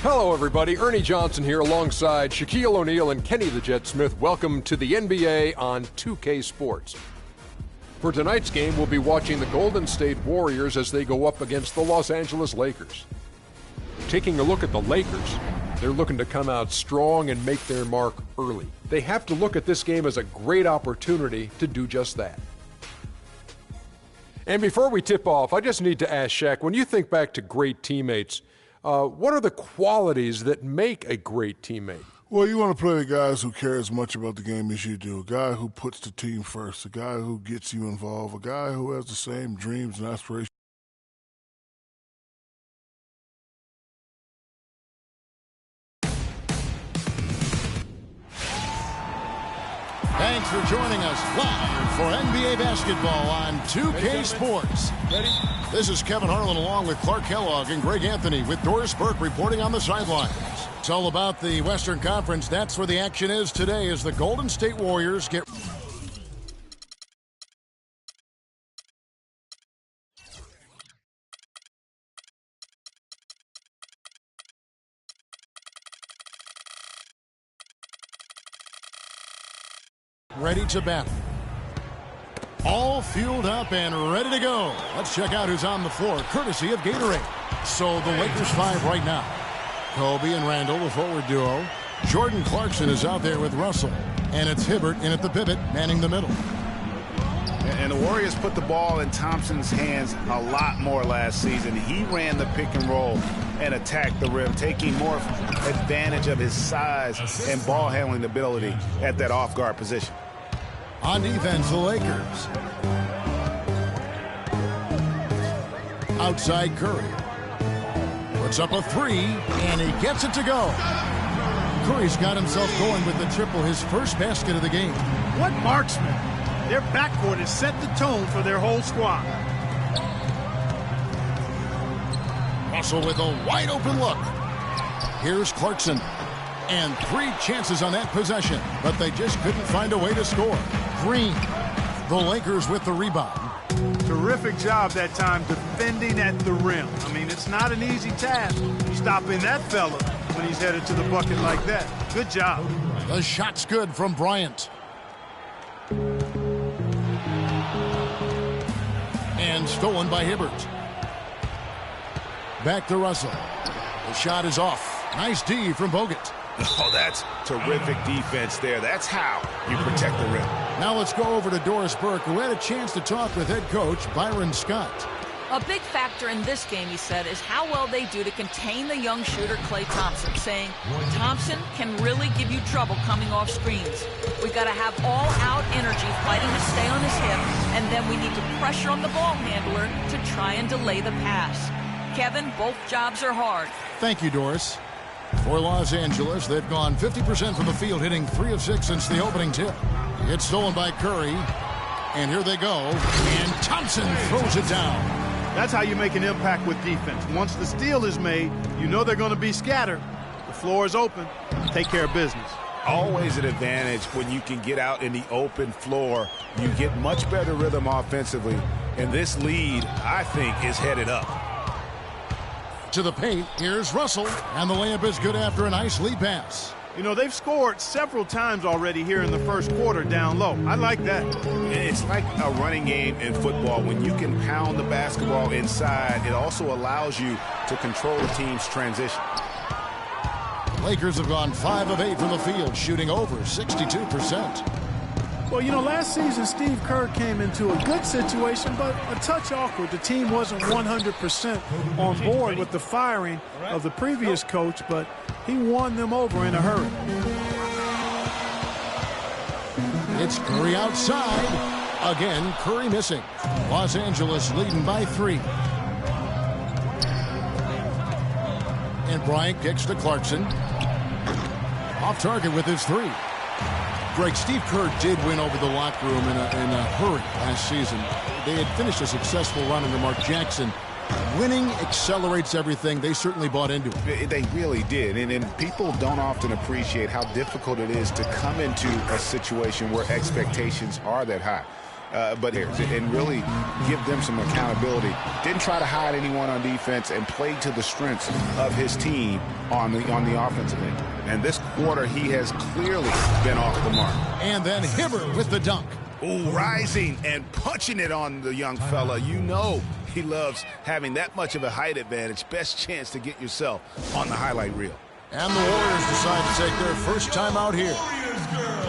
Hello, everybody. Ernie Johnson here alongside Shaquille O'Neal and Kenny the Jet Smith. Welcome to the NBA on 2K Sports. For tonight's game, we'll be watching the Golden State Warriors as they go up against the Los Angeles Lakers. Taking a look at the Lakers, they're looking to come out strong and make their mark early. They have to look at this game as a great opportunity to do just that. And before we tip off, I just need to ask Shaq, when you think back to great teammates, what are the qualities that make a great teammate? Well, you want to play with guys who care as much about the game as you do, a guy who puts the team first, a guy who gets you involved, a guy who has the same dreams and aspirations. Thanks for joining us live for NBA basketball on 2K Sports. Ready? This is Kevin Harlan along with Clark Kellogg and Greg Anthony with Doris Burke reporting on the sidelines. It's all about the Western Conference. That's where the action is today as the Golden State Warriors get... ready to battle. All fueled up and ready to go. Let's check out who's on the floor, courtesy of Gatorade. So the Lakers 5 right now. Kobe and Randall, the forward duo. Jordan Clarkson is out there with Russell. And it's Hibbert in at the pivot, manning the middle. And the Warriors put the ball in Thompson's hands a lot more last season. He ran the pick and roll and attacked the rim, taking more advantage of his size and ball handling ability at that off-guard position. On defense, the Lakers. Outside Curry. Puts up a three, and he gets it to go. Curry's got himself going with the triple, his first basket of the game. What marksman! Their backcourt has set the tone for their whole squad. Russell with a wide open look. Here's Clarkson. And 3 chances on that possession, but they just couldn't find a way to score. Green, the Lakers with the rebound. Terrific job that time defending at the rim. I mean, it's not an easy task stopping that fella when he's headed to the bucket like that. Good job. The shot's good from Bryant. And stolen by Hibbert. Back to Russell. The shot is off. Nice D from Bogut. Oh, that's terrific defense there. That's how you protect the rim. Now let's go over to Doris Burke, who had a chance to talk with head coach Byron Scott. A big factor in this game, he said, is how well they do to contain the young shooter Klay Thompson, saying Thompson can really give you trouble coming off screens. We've got to have all-out energy fighting to stay on his hip, and then we need to pressure on the ball handler to try and delay the pass. Kevin, both jobs are hard. Thank you, Doris. For Los Angeles, they've gone 50% from the field, hitting 3 of 6 since the opening tip. It's stolen by Curry. And here they go. And Thompson throws it down. That's how you make an impact with defense. Once the steal is made, you know they're going to be scattered. The floor is open. Take care of business. Always an advantage when you can get out in the open floor. You get much better rhythm offensively. And this lead, I think, is headed up. To the paint, here's Russell, and the layup is good after a nice lead pass. You know, they've scored several times already here in the first quarter down low. I like that. It's like a running game in football. When you can pound the basketball inside, it also allows you to control the team's transition. Lakers have gone 5 of 8 from the field, shooting over 62%. Well, you know, last season Steve Kerr came into a good situation, but a touch awkward. The team wasn't 100% on board with the firing of the previous coach, but he won them over in a hurry. It's Curry outside. Again, Curry missing. Los Angeles leading by 3. And Bryant kicks to Clarkson. Off target with his 3. Greg, Steve Kerr did win over the locker room in a hurry last season. They had finished a successful run under Mark Jackson, Winning accelerates everything. They certainly bought into it. They really did. And people don't often appreciate how difficult it is to come into a situation where expectations are that high. But and really give them some accountability. Didn't try to hide anyone on defense and played to the strengths of his team on the offensive end. And this quarter, he has clearly been off the mark. And then Hibbert with the dunk. Ooh, rising and punching it on the young fella. You know he loves having that much of a height advantage. Best chance to get yourself on the highlight reel. And the Warriors decide to take their first time out here.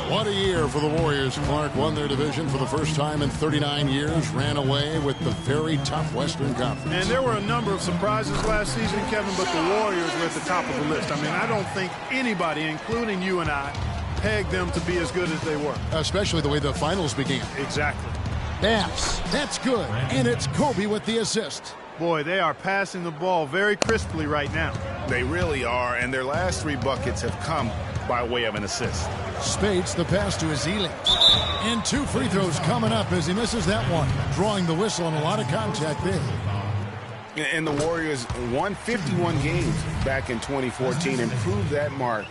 What a year for the Warriors. Clark won their division for the first time in 39 years, ran away with the very tough Western Conference. And there were a number of surprises last season, Kevin, but the Warriors were at the top of the list. I mean, I don't think anybody, including you and I, pegged them to be as good as they were. Especially the way the finals began. Exactly. Bass, that's good. And it's Kobe with the assist. Boy, they are passing the ball very crisply right now. They really are, and their last 3 buckets have come by way of an assist. Spates the pass to Ezeli. And 2 free throws coming up as he misses that one. Drawing the whistle and a lot of contact there. And the Warriors won 51 games back in 2014, improved that mark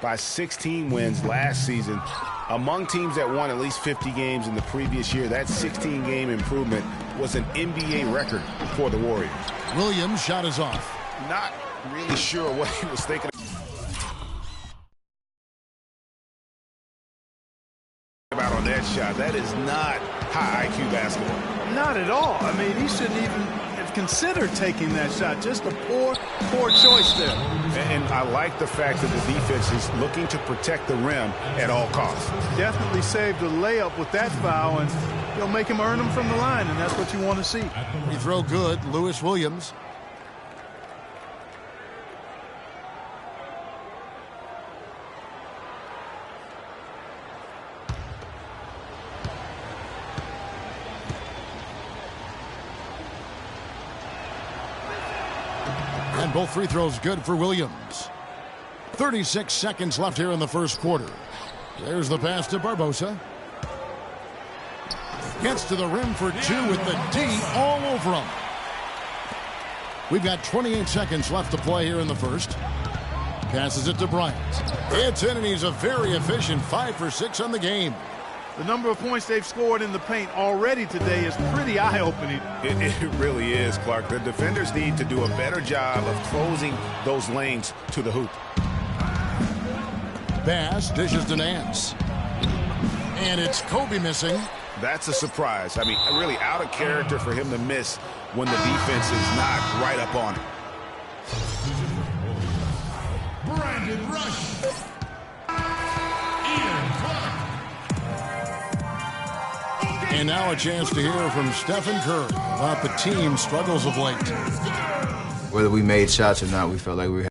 by 16 wins last season. Among teams that won at least 50 games in the previous year, that 16-game improvement was an NBA record for the Warriors. Williams' shot is off. Not really sure what he was thinking about on that shot. That is not high IQ basketball. Not at all. I mean, he shouldn't even have considered taking that shot. Just a poor choice there. And I like the fact that the defense is looking to protect the rim at all costs. Definitely saved the layup with that foul, and they'll make him earn them from the line, and that's what you want to see. Free throw good. Lewis Williams. And both free throws good for Williams. 36 seconds left here in the first quarter. There's the pass to Barbosa. Gets to the rim for 2 with the D all over him. We've got 28 seconds left to play here in the first. Passes it to Bryant. It's in, and he's a very efficient 5 for 6 on the game. The number of points they've scored in the paint already today is pretty eye-opening. It really is, Clark. The defenders need to do a better job of closing those lanes to the hoop. Bass dishes to Nance. And it's Kobe missing. That's a surprise. I mean, really out of character for him to miss when the defense is not right up on him. Brandon Rush. And now a chance to hear from Stephen Curry about the team's struggles of late. Whether we made shots or not, we felt like we had.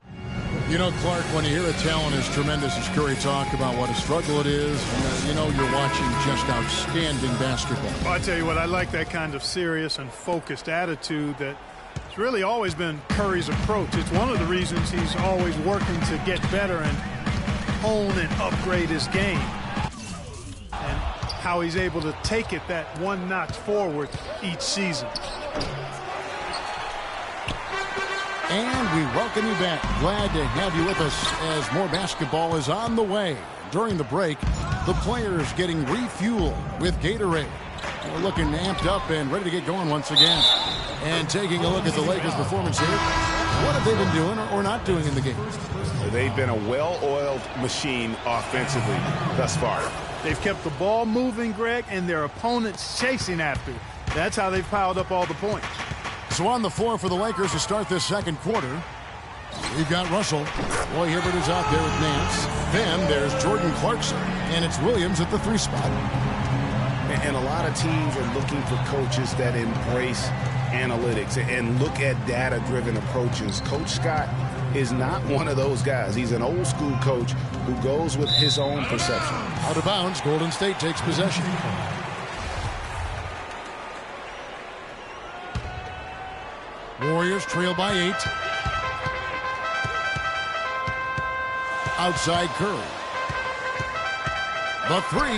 You know, Clark, when you hear a talent as tremendous as Curry talk about what a struggle it is, you know you're watching just outstanding basketball. Well, I tell you what, I like that kind of serious and focused attitude that it's really always been Curry's approach. It's one of the reasons he's always working to get better and hone and upgrade his game. And how he's able to take it that one notch forward each season. And we welcome you back. Glad to have you with us as more basketball is on the way. During the break, the players getting refueled with Gatorade. We're looking amped up and ready to get going once again. And taking a look at the Lakers' performance here. What have they been doing or not doing in the game? They've been a well-oiled machine offensively thus far. They've kept the ball moving, Greg, and their opponents chasing after it. That's how they've piled up all the points. So on the floor for the Lakers to start this second quarter, we've got Russell. Roy Hibbert is out there with Nance. Then there's Jordan Clarkson, and it's Williams at the 3 spot. And a lot of teams are looking for coaches that embrace analytics and look at data-driven approaches. Coach Scott is not one of those guys. He's an old-school coach who goes with his own perception. Out of bounds, Golden State takes possession. Warriors trail by 8. Outside Curry. The 3.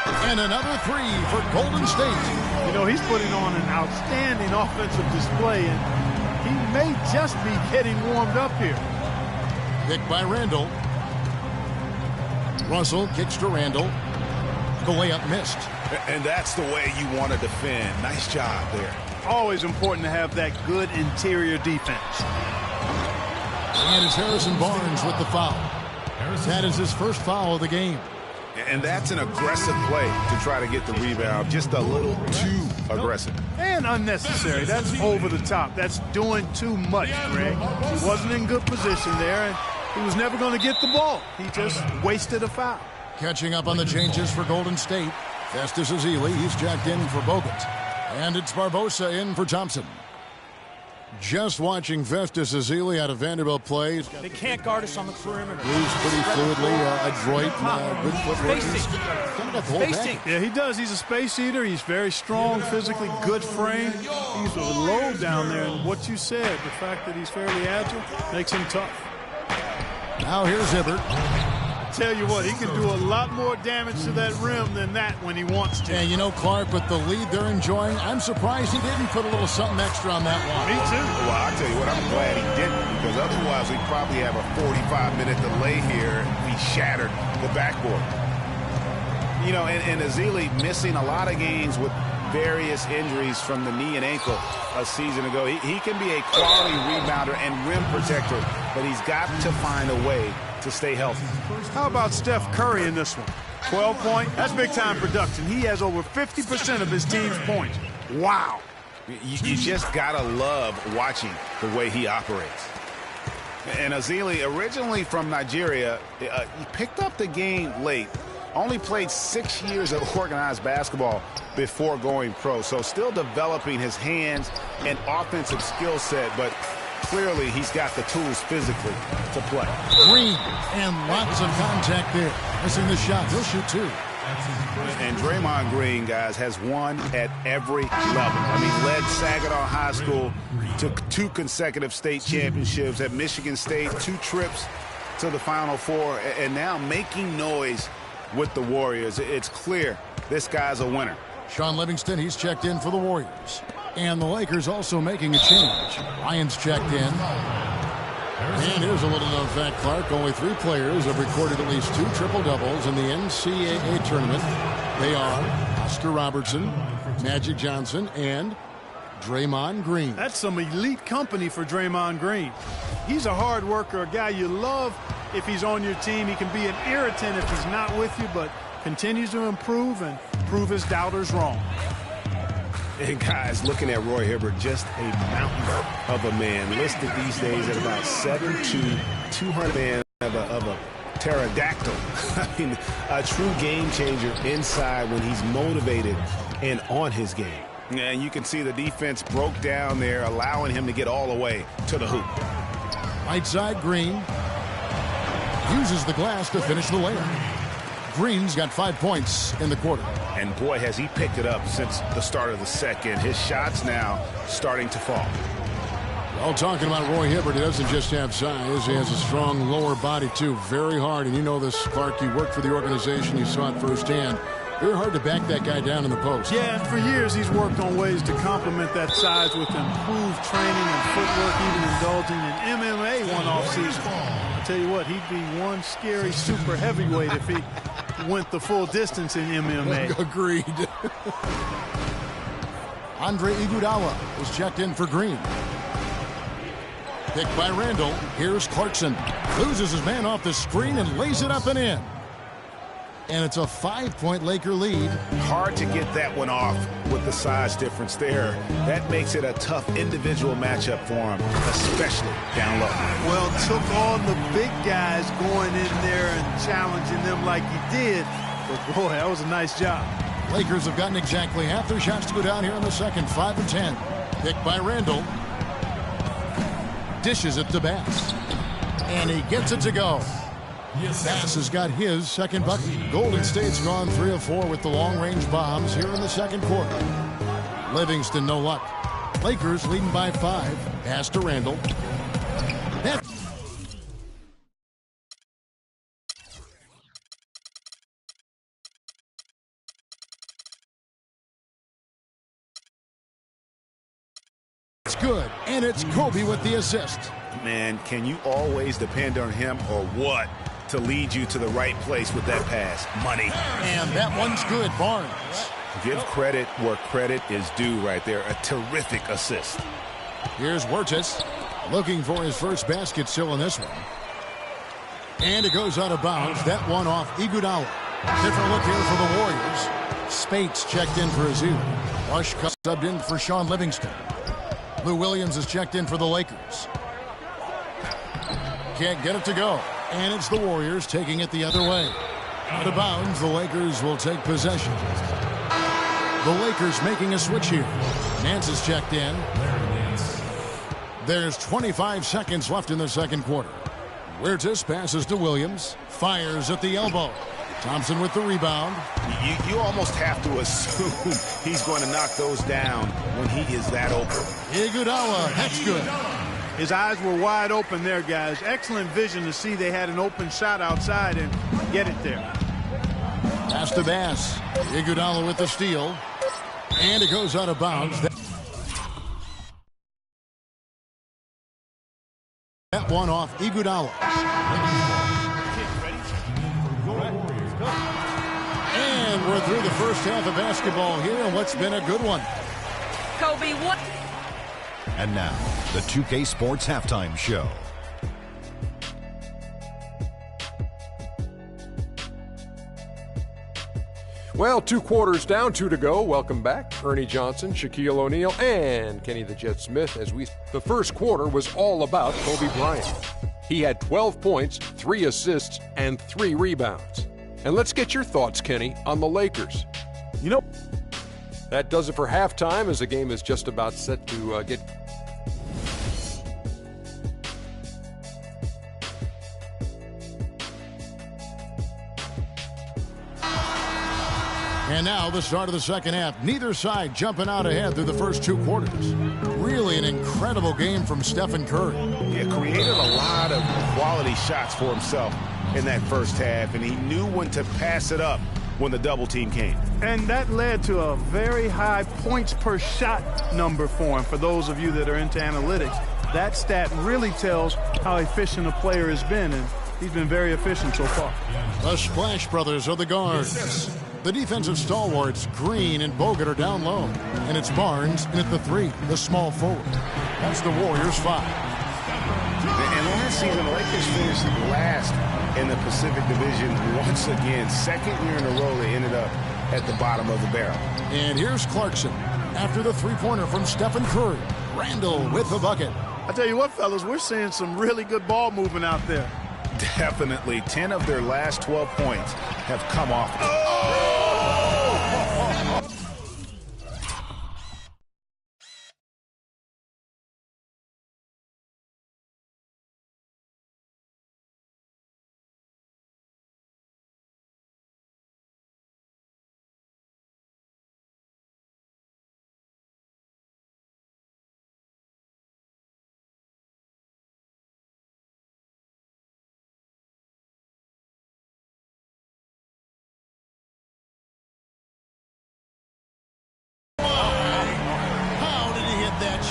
And another three for Golden State. You know, he's putting on an outstanding offensive display, and he may just be getting warmed up here. Picked by Randall. Russell kicks to Randall. The layup missed. And that's the way you want to defend. Nice job there. Always important to have that good interior defense. And it's Harrison Barnes with the foul. That is his first foul of the game. And that's an aggressive play to try to get the rebound. Just a little too aggressive. And unnecessary. That's over the top. That's doing too much, Greg. He wasn't in good position there, and he was never going to get the ball. He just wasted a foul. Catching up on the changes for Golden State. Festus Ezeli, he's jacked in for Bogut. And it's Barbosa in for Thompson. Just watching Festus Ezeli out of Vanderbilt play. They can't guard us on the perimeter. Moves pretty fluidly, adroit, good footwork. He's kind of got the whole package. Yeah, he does. He's a space eater. He's very strong, physically good frame. He's a low down there. And what you said, the fact that he's fairly agile, makes him tough. Now here's Hibbert. Tell you what, he can do a lot more damage to that rim than that when he wants to. And you know, Clark, with the lead they're enjoying, I'm surprised he didn't put a little something extra on that one. Me too. Well, I'll tell you what, I'm glad he didn't, because otherwise we'd probably have a 45-minute delay here if he shattered the backboard. You know, and Ezeli missing a lot of games with various injuries from the knee and ankle a season ago. He can be a quality rebounder and rim protector, but he's got to find a way to stay healthy. How about Steph Curry in this one? 12-point. That's big-time production. He has over 50% of his team's points. Wow. You just got to love watching the way he operates. And Ezeli, originally from Nigeria, he picked up the game late. Only played 6 years of organized basketball before going pro. So still developing his hands and offensive skill set, but clearly he's got the tools physically to play. Green, and lots of contact there. Missing the shot. He'll shoot two. And Draymond Green, guys, has won at every level. I mean, led Saginaw High School to 2 consecutive state championships at Michigan State, 2 trips to the Final Four, and now making noise with the Warriors. It's clear this guy's a winner. Sean Livingston, he's checked in for the Warriors. And the Lakers also making a change. Lyons checked in. And here's a little known fact, Clark. Only 3 players have recorded at least 2 triple-doubles in the NCAA tournament. They are Oscar Robertson, Magic Johnson, and Draymond Green. That's some elite company for Draymond Green. He's a hard worker, a guy you love if he's on your team. He can be an irritant if he's not with you, but continues to improve and prove his doubters wrong. And guys, looking at Roy Hibbert, just a mountain of a man, listed these days at about 7'2", 200 man of a pterodactyl. I mean, a true game changer inside when he's motivated and on his game. Yeah, and you can see the defense broke down there, allowing him to get all the way to the hoop. Right side, Green uses the glass to finish the layup. Green's got 5 points in the quarter. And boy, has he picked it up since the start of the second. His shots now starting to fall. Well, talking about Roy Hibbert, he doesn't just have size. He has a strong lower body, too. Very hard. And you know this, Clark. You worked for the organization. You saw it firsthand. Very hard to back that guy down in the post. Yeah, and for years he's worked on ways to complement that size with improved training and footwork, even indulging in MMA one offseason. I tell you what, he'd be one scary super heavyweight if he went the full distance in MMA. Agreed. Andre Iguodala is checked in for Green. Picked by Randall. Here's Clarkson. Loses his man off the screen and lays it up and in. And it's a 5-point Laker lead. Hard to get that one off with the size difference there. That makes it a tough individual matchup for him, especially down low. Well, took on the big guys going in there and challenging them like he did. But boy, that was a nice job. Lakers have gotten exactly half their shots to go down here in the second, 5 and 10. Picked by Randall. Dishes it to Bass. And he gets it to go. Bass has got his second bucket. Golden State's gone 3 of 4 with the long-range bombs here in the second quarter. Livingston, no luck. Lakers leading by 5. Pass to Randall. good, and it's Kobe with the assist. Man, can you always depend on him or what to lead you to the right place with that pass? Money. And that one's good, Barnes. Give credit where credit is due right there. A terrific assist. Here's Wirtz looking for his first basket still in this one. And it goes out of bounds. That one off Iguodala. Different look here for the Warriors. Spates checked in for Azul. Rush subbed in for Sean Livingston. Lou Williams is checked in for the Lakers. Can't get it to go. And it's the Warriors taking it the other way. Out of bounds, the Lakers will take possession. The Lakers making a switch here. Nance is checked in. There's 25 seconds left in the second quarter. Wirtz passes to Williams. Fires at the elbow. Thompson with the rebound. You almost have to assume he's going to knock those down when he is that open. Iguodala, that's good. His eyes were wide open there, guys. Excellent vision to see they had an open shot outside and get it there. Pass to Bass. Iguodala with the steal. And it goes out of bounds. That one off Iguodala. And we're through the first half of basketball here, and what's been a good one. Kobe, what? And now, the 2K Sports Halftime Show. Well, 2 quarters down, 2 to go. Welcome back. Ernie Johnson, Shaquille O'Neal, and Kenny the Jet Smith. The first quarter was all about Kobe Bryant. He had 12 points, 3 assists, and 3 rebounds. And let's get your thoughts, Kenny, on the Lakers. You know, that does it for halftime as the game is just about set to get... And now the start of the second half. Neither side jumping out ahead through the first 2 quarters. Really an incredible game from Stephen Curry. Yeah, created a lot of quality shots for himself in that first half, and he knew when to pass it up when the double team came. And that led to a very high points per shot number for him. For those of you that are into analytics, that stat really tells how efficient a player has been, and he's been very efficient so far. The Splash Brothers are the guards. The defensive stalwarts, Green and Bogut, are down low. And it's Barnes in at the 3, the small forward. That's the Warriors 5. And last season, the Lakers finished last in the Pacific Division once again. Second year in a row, they ended up at the bottom of the barrel. And here's Clarkson after the three-pointer from Stephen Curry. Randall with the bucket. I tell you what, fellas, we're seeing some really good ball movement out there. Definitely. 10 of their last 12 points have come off.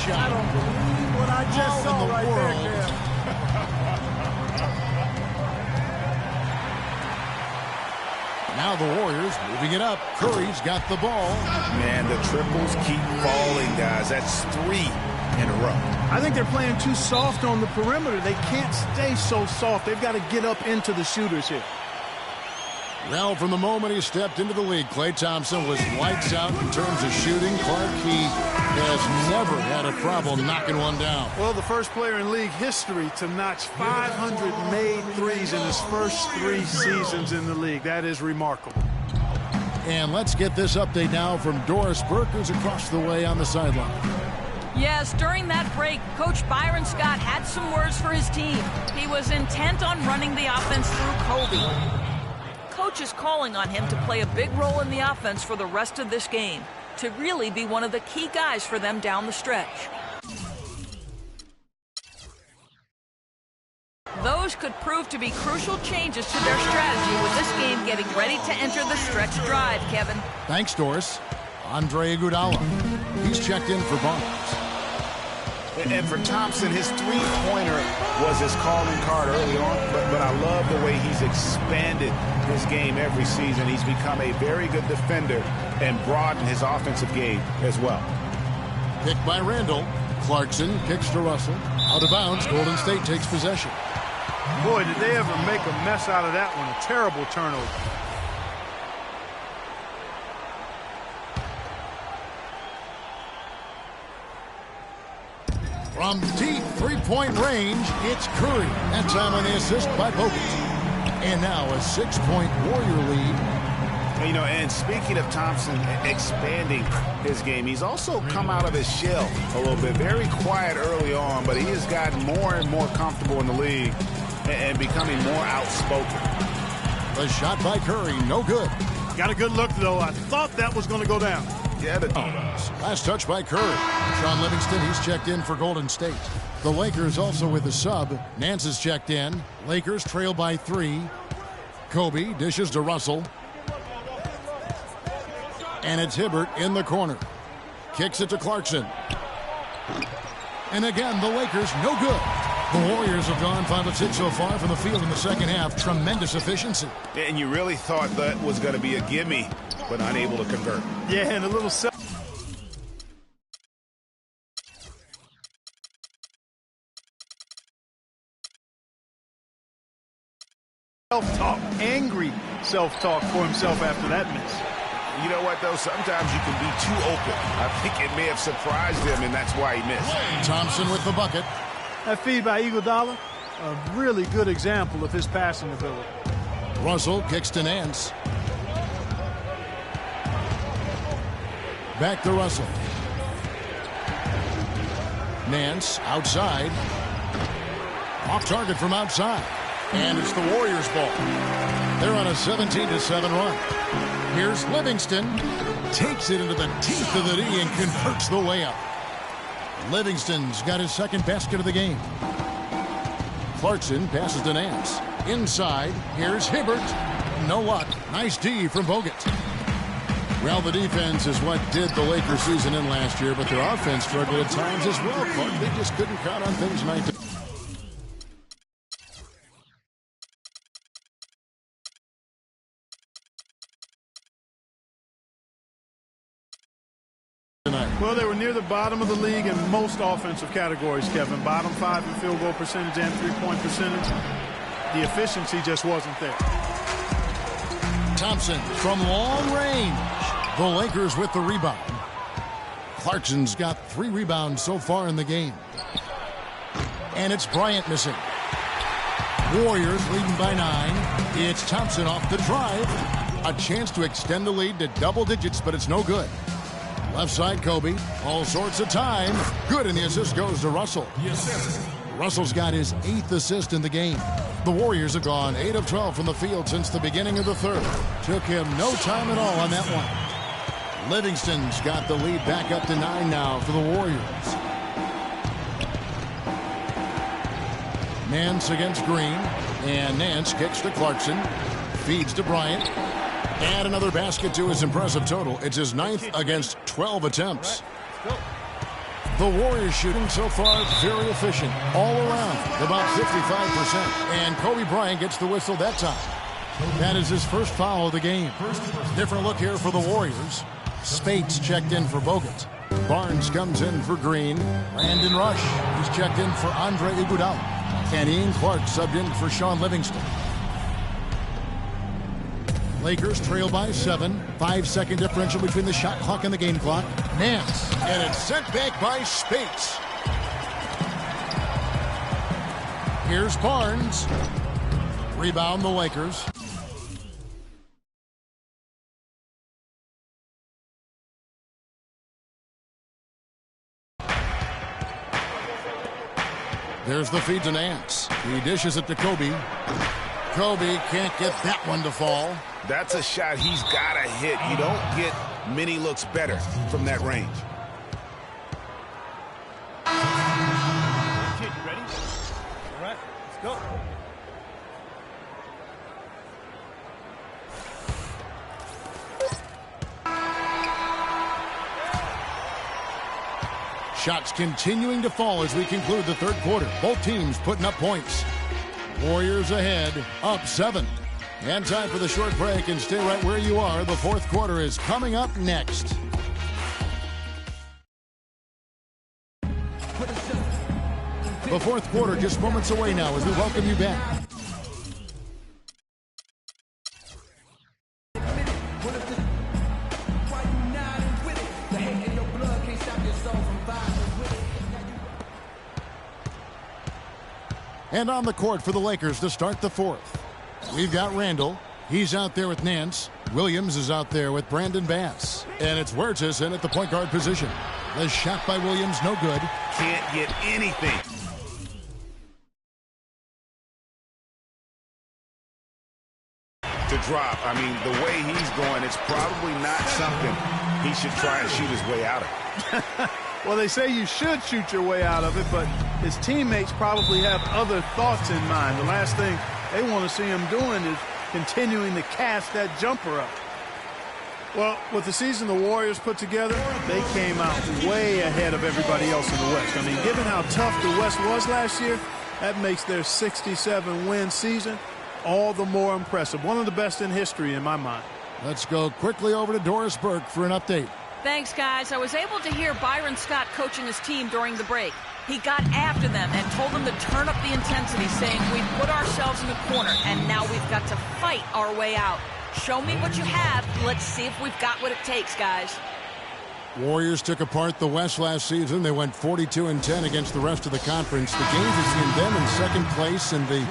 I don't believe what I just saw right there. Now the Warriors moving it up. Curry's got the ball. Man, the triples keep falling, guys. That's 3 in a row. I think they're playing too soft on the perimeter. They can't stay so soft. They've got to get up into the shooters here. Well, from the moment he stepped into the league, Klay Thompson was lights out in terms of shooting. Clark, he has never had a problem knocking one down. Well, the first player in league history to notch 500 made threes in his first 3 seasons in the league. That is remarkable. And let's get this update now from Doris Burke, who's across the way on the sideline. Yes, during that break, Coach Byron Scott had some words for his team. He was intent on running the offense through Kobe. Coach is calling on him to play a big role in the offense for the rest of this game, to really be one of the key guys for them down the stretch. Those could prove to be crucial changes to their strategy with this game getting ready to enter the stretch drive, Kevin. Thanks, Doris. Andre Iguodala. He's checked in for Barnes. And for Thompson, his three-pointer was his calling card early on, but I love the way he's expanded his game every season. He's become a very good defender and broadened his offensive game as well. Picked by Randall. Clarkson kicks to Russell. Out of bounds, Golden State takes possession. Boy, did they ever make a mess out of that one. A terrible turnover. From deep three-point range, it's Curry. That time on the assist by Bogut. And now a 6-point Warrior lead. You know, and speaking of Thompson expanding his game, he's also come out of his shell a little bit. Very quiet early on, but he has gotten more and more comfortable in the league and becoming more outspoken. The shot by Curry, no good. Got a good look, though. I thought that was going to go down. Yeah, last touch by Curry. Shaun Livingston, he's checked in for Golden State. The Lakers also with a sub. Nance is checked in. Lakers trail by 3. Kobe dishes to Russell. And it's Hibbert in the corner. Kicks it to Clarkson. And again, the Lakers no good. The Warriors have gone 5 of 6 so far from the field in the second half. Tremendous efficiency. And you really thought that was going to be a gimme, but unable to convert. Yeah, and a little self-talk, angry self-talk for himself after that miss. You know what, though? Sometimes you can be too open. I think it may have surprised him, and that's why he missed. Thompson with the bucket. That feed by Iguodala, a really good example of his passing ability. Russell kicks to Nance. Back to Russell. Nance outside. Off target from outside. And it's the Warriors' ball. They're on a 17-7 run. Here's Livingston. Takes it into the teeth of the D and converts the layup. Livingston's got his second basket of the game. Clarkson passes to Nance. Inside, here's Hibbert. No luck. Nice D from Bogut. Well, the defense is what did the Lakers season in last year, but their offense struggled at times as well, Clark. They just couldn't count on things tonight. Well, they were near the bottom of the league in most offensive categories, Kevin. Bottom 5 in field goal percentage and three-point percentage. The efficiency just wasn't there. Thompson from long range. The Lakers with the rebound. Clarkson's got 3 rebounds so far in the game. And it's Bryant missing. Warriors leading by 9. It's Thompson off the drive. A chance to extend the lead to double digits, but it's no good. Left side, Kobe. All sorts of time. Good, and the assist goes to Russell. Russell's got his 8th assist in the game. The Warriors have gone 8 of 12 from the field since the beginning of the third. Took him no time at all on that one. Livingston's got the lead back up to 9 now for the Warriors. Nance against Green. And Nance kicks to Clarkson. Feeds to Bryant. Add another basket to his impressive total. It's his 9th against 12 attempts. The Warriors shooting so far very efficient all around, about 55%. And Kobe Bryant gets the whistle that time. That is his first foul of the game. Different look here for the Warriors. Spates checked in for Bogut. Barnes comes in for Green. Brandon Rush, he's checked in for Andre Iguodala. And Ian Clark subbed in for Shaun Livingston. Lakers trail by 7. 5-second differential between the shot clock and the game clock. Nance, and it's sent back by Spates. Here's Barnes. Rebound the Lakers. There's the feed to Nance. He dishes it to Kobe. Kobe can't get that one to fall. That's a shot he's got to hit. You don't get many looks better from that range. Kid, you ready? All right, let's go. Shots continuing to fall as we conclude the third quarter. Both teams putting up points. Warriors ahead, up 7. And time for the short break, and stay right where you are. The fourth quarter is coming up next. The fourth quarter just moments away now as we welcome you back. And on the court for the Lakers to start the fourth. We've got Randall. He's out there with Nance. Williams is out there with Brandon Bass. And it's Huertas in at the point guard position. The shot by Williams, no good. Can't get anything. To drop. I mean, the way he's going, it's probably not something he should try and shoot his way out of. Well, they say you should shoot your way out of it, but his teammates probably have other thoughts in mind. The last thing they want to see him doing is continuing to cast that jumper up. Well, with the season the Warriors put together, they came out way ahead of everybody else in the West. I mean, given how tough the West was last year, that makes their 67-win season all the more impressive. One of the best in history in my mind. Let's go quickly over to Doris Burke for an update. Thanks, guys. I was able to hear Byron Scott coaching his team during the break. He got after them and told them to turn up the intensity, saying we've put ourselves in the corner and now we've got to fight our way out. Show me what you have. Let's see if we've got what it takes, guys. Warriors took apart the West last season. They went 42-10 against the rest of the conference. The games between them and second place in the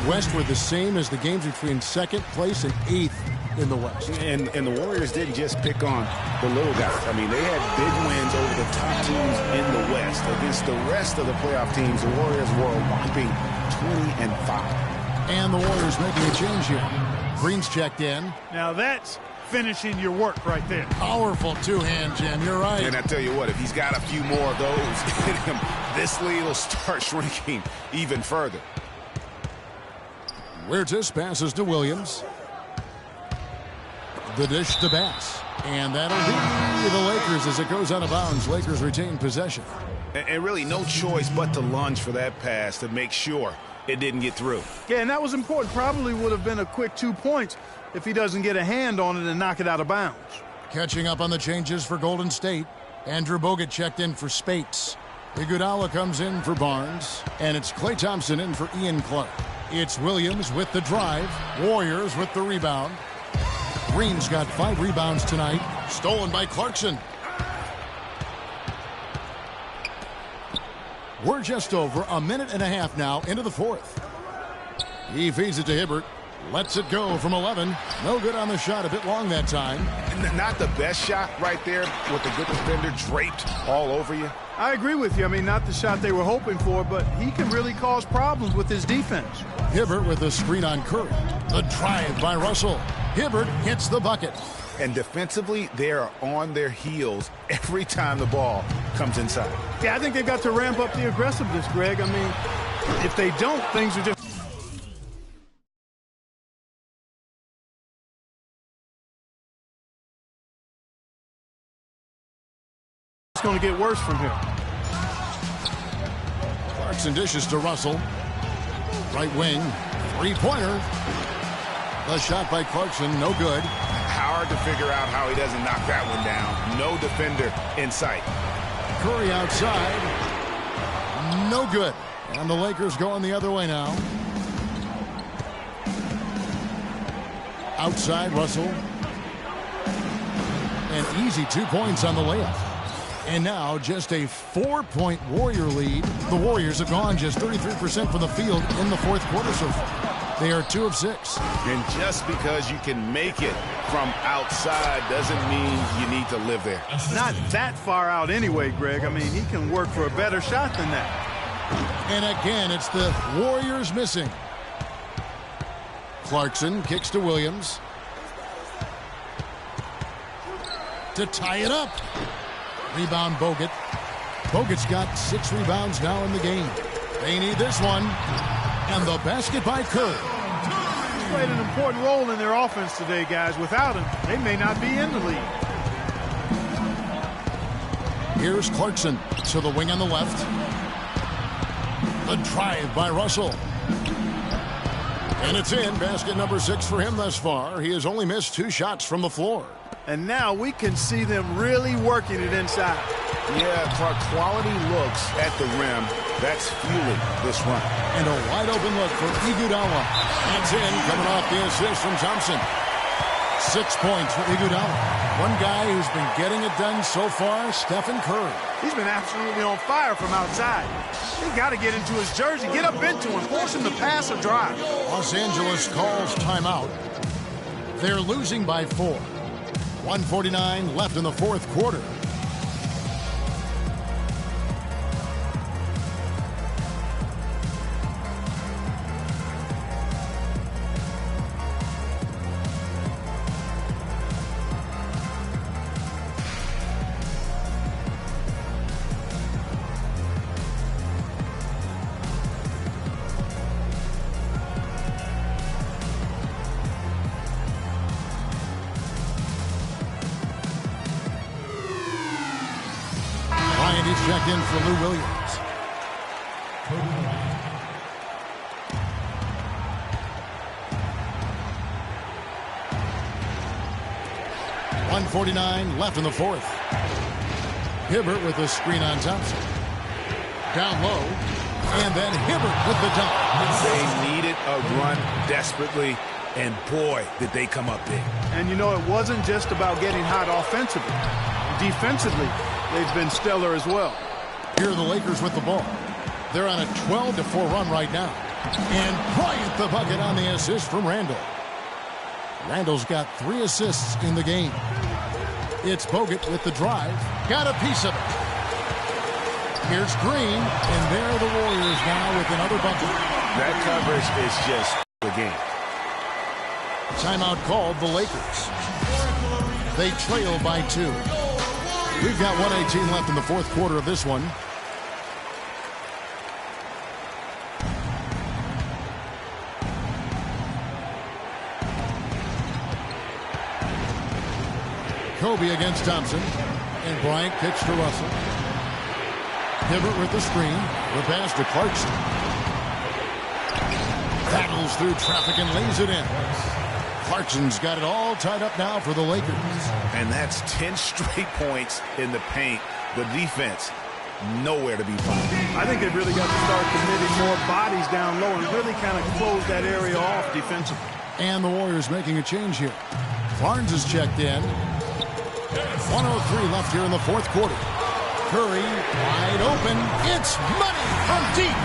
West were the same as the games between second place and 8th in the West. And the Warriors didn't just pick on the little guys. I mean, they had big wins over the top teams in the West. Against the rest of the playoff teams, the Warriors were a whopping 20-5. And the Warriors making a change here. Green's checked in. Now that's finishing your work right there. Powerful two-hand jam. You're right. And I tell you what, if he's got a few more of those in him, this lead will start shrinking even further. Huertas passes to Williams. The dish to Bass. And that'll be the Lakers as it goes out of bounds. Lakers retain possession. And really no choice but to lunge for that pass to make sure it didn't get through. Yeah, and that was important. Probably would have been a quick 2 points if he doesn't get a hand on it and knock it out of bounds. Catching up on the changes for Golden State. Andrew Bogut checked in for Spates. Iguodala comes in for Barnes. And it's Klay Thompson in for Ian Clark. It's Williams with the drive. Warriors with the rebound. Green's got 5 rebounds tonight. Stolen by Clarkson. We're just over a minute and a half now into the fourth. He feeds it to Hibbert. Lets it go from 11. No good on the shot. A bit long that time. Not the best shot right there with the good defender draped all over you. I agree with you. I mean, not the shot they were hoping for, but he can really cause problems with his defense. Hibbert with a screen on Curry. The drive by Russell. Hibbert hits the bucket. And defensively, they are on their heels every time the ball comes inside. Yeah, I think they've got to ramp up the aggressiveness, Greg. I mean, if they don't, things are just... It's going to get worse from here. Clarkson dishes to Russell. Right wing, three-pointer. The shot by Clarkson, no good. Hard to figure out how he doesn't knock that one down. No defender in sight. Curry outside. No good. And the Lakers going the other way now. Outside, Russell. An easy 2 points on the layup. And now just a 4-point Warrior lead. The Warriors have gone just 33% from the field in the fourth quarter so far. They are 2 of 6. And just because you can make it from outside doesn't mean you need to live there. Not that far out anyway, Greg. I mean, he can work for a better shot than that. And again, it's the Warriors missing. Clarkson kicks to Williams. To tie it up. Rebound Bogut. Bogut's got 6 rebounds now in the game. They need this one. And the basket by Curry. He's played an important role in their offense today, guys. Without him, they may not be in the league. Here's Clarkson to the wing on the left. The drive by Russell. And it's in. Basket number 6 for him thus far. He has only missed 2 shots from the floor. And now we can see them really working it inside. Yeah, Clark, quality looks at the rim. That's fueling this run. And a wide open look for Iguodala. That's in, coming off the assist from Thompson. 6 points for Iguodala. One guy who's been getting it done so far, Stephen Curry. He's been absolutely on fire from outside. He's got to get into his jersey, get up into him, force him to pass or drive. Los Angeles calls timeout. They're losing by 4. 1:49 left in the fourth quarter. He's checked in for Lou Williams. 1:49 left in the fourth. Hibbert with the screen on Thompson. Down low. And then Hibbert with the dunk. They needed a run desperately, and boy, did they come up big. And you know, it wasn't just about getting hot offensively. Defensively, they've been stellar as well. Here are the Lakers with the ball. They're on a 12-4 run right now. And Bryant the bucket on the assist from Randall. Randall's got 3 assists in the game. It's Bogut with the drive. Got a piece of it. Here's Green, and there are the Warriors now with another bucket. That coverage is just the game. Timeout called the Lakers. They trail by 2. We've got 1:18 left in the fourth quarter of this one. Kobe against Thompson. And Bryant kicks to Russell. Hibbert with the screen. The pass to Clarkson. Battles through traffic and lays it in. Clarkson's got it all tied up now for the Lakers. And that's 10 straight points in the paint. The defense, nowhere to be found. I think they've really got to start committing more bodies down low and really kind of close that area off defensively. And the Warriors making a change here. Barnes is checked in. 1:03 left here in the fourth quarter. Curry wide open. It's money from deep.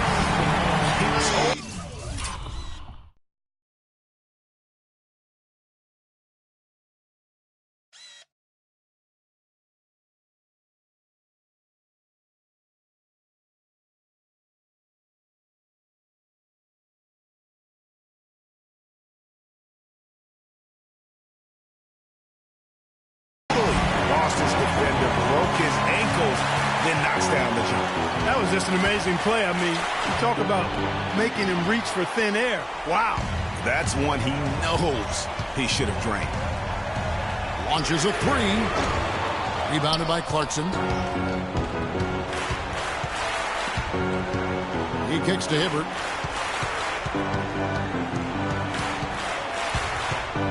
Boston's defender broke his ankles, then knocks down the jump. That was just an amazing play. I mean, you talk about making him reach for thin air. Wow. That's one he knows he should have drained. Launches a 3. Rebounded by Clarkson. He kicks to Hibbert.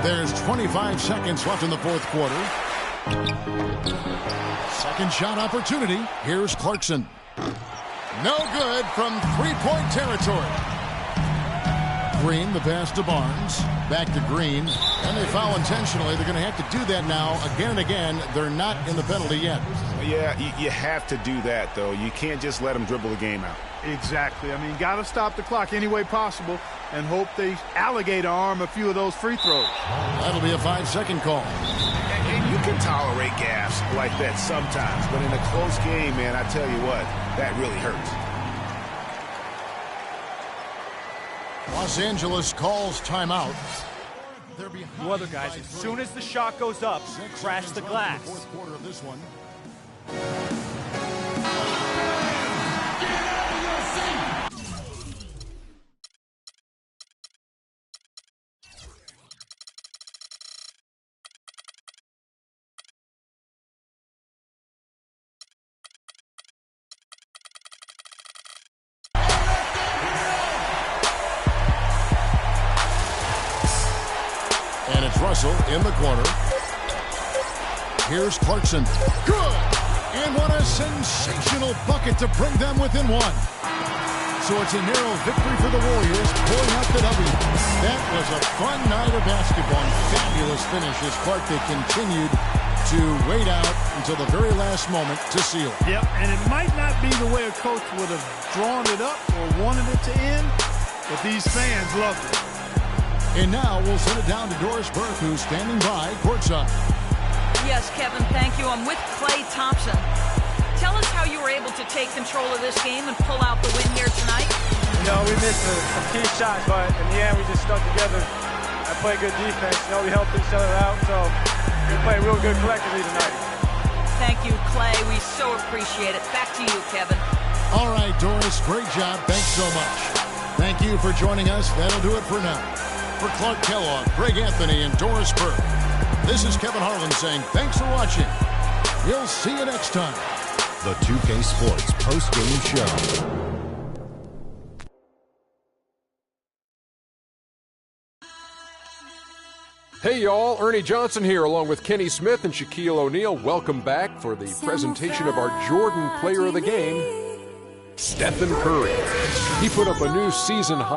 There's 25 seconds left in the fourth quarter. Second shot opportunity. Here's Clarkson. No good from three-point territory. Green, the pass to Barnes. Back to Green. And they foul intentionally. They're going to have to do that now again and again. They're not in the penalty yet. Yeah, you have to do that, though. You can't just let them dribble the game out. Exactly. I mean, got to stop the clock any way possible and hope they alligator arm a few of those free throws. That'll be a 5-second call. And you can tolerate gaffes like that sometimes, but in a close game, man, I tell you what, that really hurts. Los Angeles calls timeout. You other guys, as soon as the shot goes up, crash the glass. Fourth quarter of this one. Russell in the corner. Here's Clarkson. Good! And what a sensational bucket to bring them within one. So it's a narrow victory for the Warriors, pulling out the W. That was a fun night of basketball. Fabulous finish as Clark, they continued to wait out until the very last moment to seal it. Yep, and it might not be the way a coach would have drawn it up or wanted it to end, but these fans loved it. And now we'll send it down to Doris Burke, who's standing by courtside. Yes, Kevin, thank you. I'm with Klay Thompson. Tell us how you were able to take control of this game and pull out the win here tonight. You know, we missed some key shots, but in the end, we just stuck together. I played good defense. You know, we helped each other out, so we played real good collectively tonight. Thank you, Klay. We so appreciate it. Back to you, Kevin. All right, Doris, great job. Thanks so much. Thank you for joining us. That'll do it for now. For Clark Kellogg, Greg Anthony, and Doris Burke, this is Kevin Harlan saying thanks for watching. We'll see you next time. The 2K Sports post-game show. Hey y'all, Ernie Johnson here along with Kenny Smith and Shaquille O'Neal. Welcome back for the presentation of our Jordan Player of the Game, Stephen Curry. He put up a new season high.